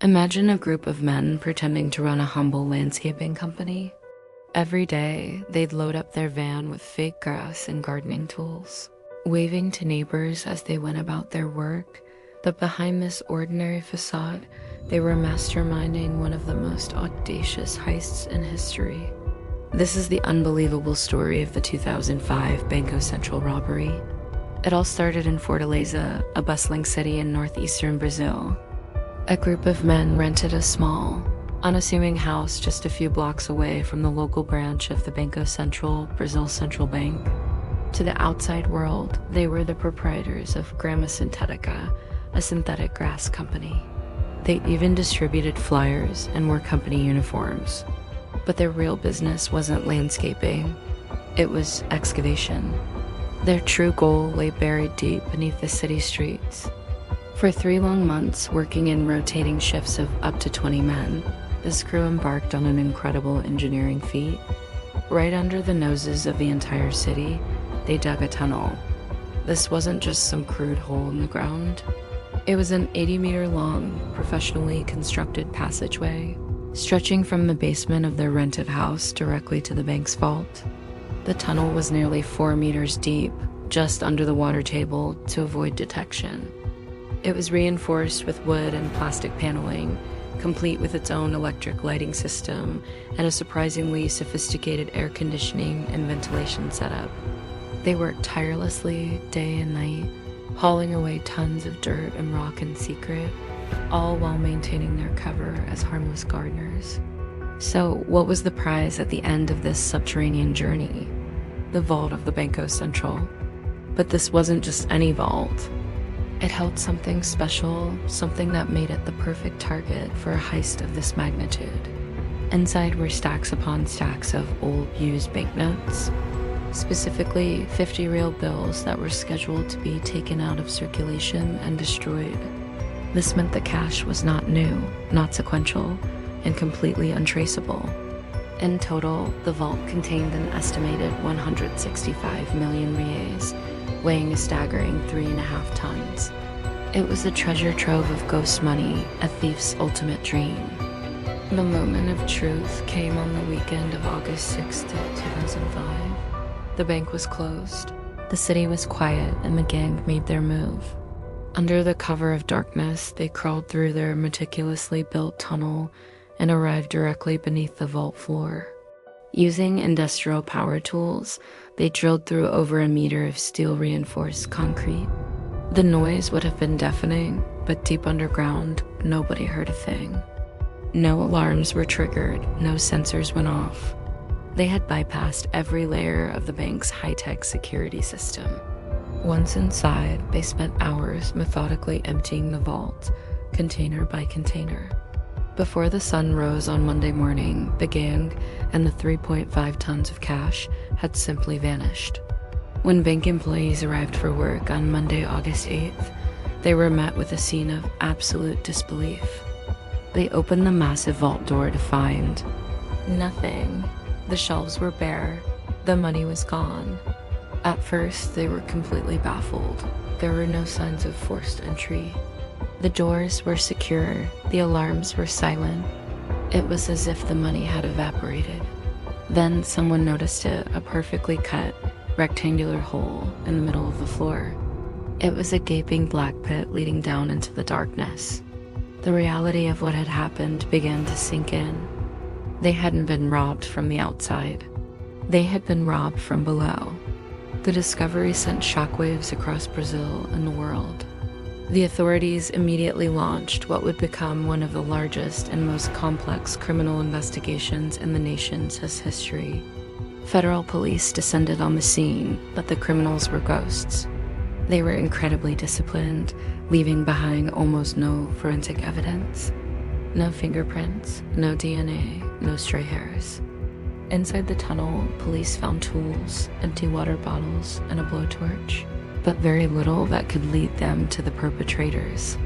Imagine a group of men pretending to run a humble landscaping company. Every day, they'd load up their van with fake grass and gardening tools, waving to neighbors as they went about their work. But behind this ordinary facade, they were masterminding one of the most audacious heists in history. This is the unbelievable story of the 2005 Banco Central robbery. It all started in Fortaleza, a bustling city in northeastern Brazil. A group of men rented a small, unassuming house just a few blocks away from the local branch of the Banco Central, Brazil's central bank. To the outside world, they were the proprietors of Grama Sintética, a synthetic grass company. They even distributed flyers and wore company uniforms. But their real business wasn't landscaping, it was excavation. Their true goal lay buried deep beneath the city streets. For 3 long months, working in rotating shifts of up to 20 men, this crew embarked on an incredible engineering feat. Right under the noses of the entire city, they dug a tunnel. This wasn't just some crude hole in the ground. It was an 80-meter-long, professionally constructed passageway, stretching from the basement of their rented house directly to the bank's vault. The tunnel was nearly 4 meters deep, just under the water table to avoid detection. It was reinforced with wood and plastic paneling, complete with its own electric lighting system and a surprisingly sophisticated air conditioning and ventilation setup. They worked tirelessly, day and night, hauling away tons of dirt and rock in secret, all while maintaining their cover as harmless gardeners. So, what was the prize at the end of this subterranean journey? The vault of the Banco Central. But this wasn't just any vault. It held something special, something that made it the perfect target for a heist of this magnitude. Inside were stacks upon stacks of old, used banknotes, specifically 50 real bills that were scheduled to be taken out of circulation and destroyed. This meant the cash was not new, not sequential, and completely untraceable. In total, the vault contained an estimated 165 million reais, weighing a staggering 3.5 tons. It was a treasure trove of ghost money, a thief's ultimate dream. The moment of truth came on the weekend of August 6th, 2005. The bank was closed. The city was quiet, and the gang made their move. Under the cover of darkness, they crawled through their meticulously built tunnel and arrived directly beneath the vault floor. Using industrial power tools, they drilled through over a meter of steel-reinforced concrete. The noise would have been deafening, but deep underground, nobody heard a thing. No alarms were triggered, no sensors went off. They had bypassed every layer of the bank's high-tech security system. Once inside, they spent hours methodically emptying the vault, container by container. Before the sun rose on Monday morning, the gang and the 3.5 tons of cash had simply vanished. When bank employees arrived for work on Monday, August 8th, they were met with a scene of absolute disbelief. They opened the massive vault door to find nothing. The shelves were bare. The money was gone. At first, they were completely baffled. There were no signs of forced entry. The doors were secure, the alarms were silent. It was as if the money had evaporated. Then someone noticed it, a perfectly cut, rectangular hole in the middle of the floor. It was a gaping black pit leading down into the darkness. The reality of what had happened began to sink in. They hadn't been robbed from the outside. They had been robbed from below. The discovery sent shockwaves across Brazil and the world. The authorities immediately launched what would become one of the largest and most complex criminal investigations in the nation's history. Federal police descended on the scene, but the criminals were ghosts. They were incredibly disciplined, leaving behind almost no forensic evidence. No fingerprints, no DNA, no stray hairs. Inside the tunnel, police found tools, empty water bottles, and a blowtorch, but very little that could lead them to the perpetrators.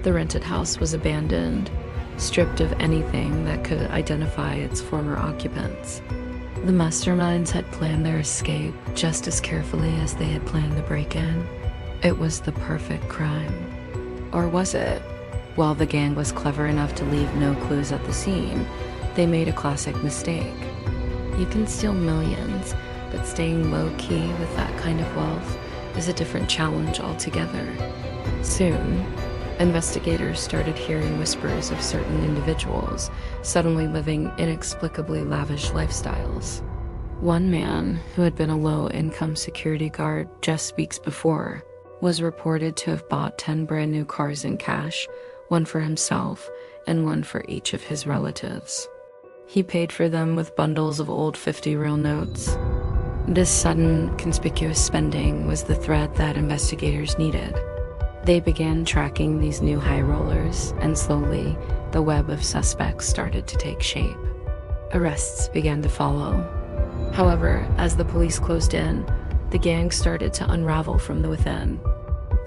The rented house was abandoned, stripped of anything that could identify its former occupants. The masterminds had planned their escape just as carefully as they had planned the break-in. It was the perfect crime. Or was it? While the gang was clever enough to leave no clues at the scene, they made a classic mistake. You can steal millions, but staying low-key with that kind of wealth is a different challenge altogether. Soon, investigators started hearing whispers of certain individuals suddenly living inexplicably lavish lifestyles. One man, who had been a low-income security guard just weeks before, was reported to have bought 10 brand new cars in cash, one for himself and one for each of his relatives. He paid for them with bundles of old 50 real notes. This sudden, conspicuous spending was the thread that investigators needed. They began tracking these new high rollers, and slowly, the web of suspects started to take shape. Arrests began to follow. However, as the police closed in, the gang started to unravel from the within.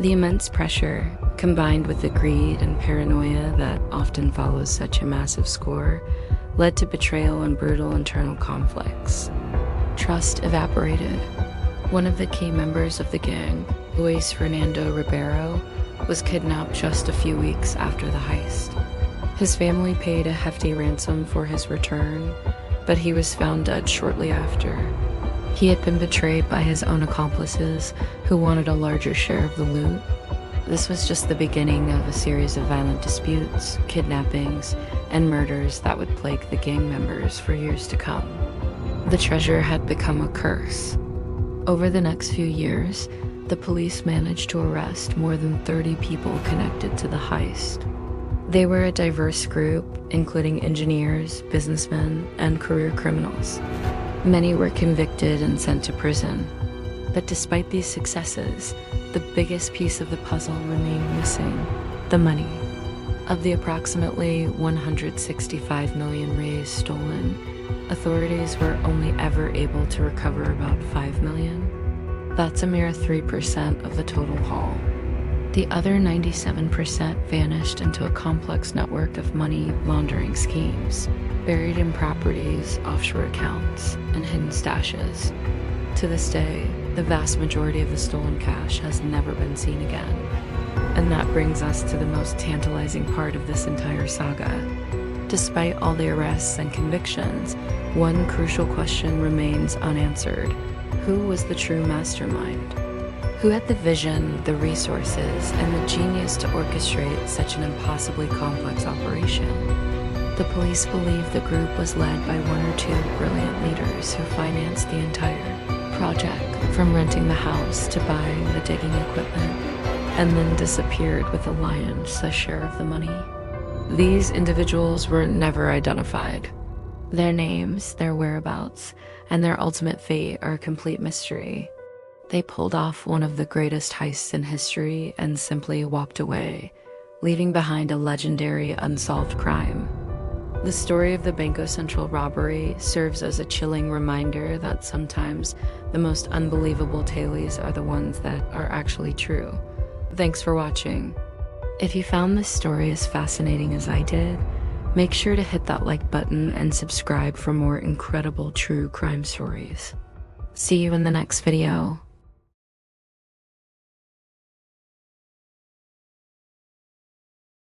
The immense pressure, combined with the greed and paranoia that often follows such a massive score, led to betrayal and brutal internal conflicts. Trust evaporated. One of the key members of the gang, Luis Fernando Ribeiro, was kidnapped just a few weeks after the heist. His family paid a hefty ransom for his return, but he was found dead shortly after. He had been betrayed by his own accomplices, who wanted a larger share of the loot. This was just the beginning of a series of violent disputes, kidnappings, and murders that would plague the gang members for years to come. The treasure had become a curse. Over the next few years, the police managed to arrest more than 30 people connected to the heist. They were a diverse group, including engineers, businessmen, and career criminals. Many were convicted and sent to prison. But despite these successes, the biggest piece of the puzzle remained missing: the money. Of the approximately 165 million reais stolen, authorities were only ever able to recover about 5 million. That's a mere 3% of the total haul. The other 97% vanished into a complex network of money laundering schemes, buried in properties, offshore accounts, and hidden stashes. To this day, the vast majority of the stolen cash has never been seen again. And that brings us to the most tantalizing part of this entire saga. Despite all the arrests and convictions, one crucial question remains unanswered. Who was the true mastermind? Who had the vision, the resources, and the genius to orchestrate such an impossibly complex operation? The police believe the group was led by one or two brilliant leaders who financed the entire project, from renting the house to buying the digging equipment, and then disappeared with the lion's share of the money. These individuals were never identified. Their names, their whereabouts, and their ultimate fate are a complete mystery. They pulled off one of the greatest heists in history and simply walked away, leaving behind a legendary unsolved crime. The story of the Banco Central robbery serves as a chilling reminder that sometimes the most unbelievable tales are the ones that are actually true. Thanks for watching. If you found this story as fascinating as I did, make sure to hit that like button and subscribe for more incredible true crime stories. See you in the next video.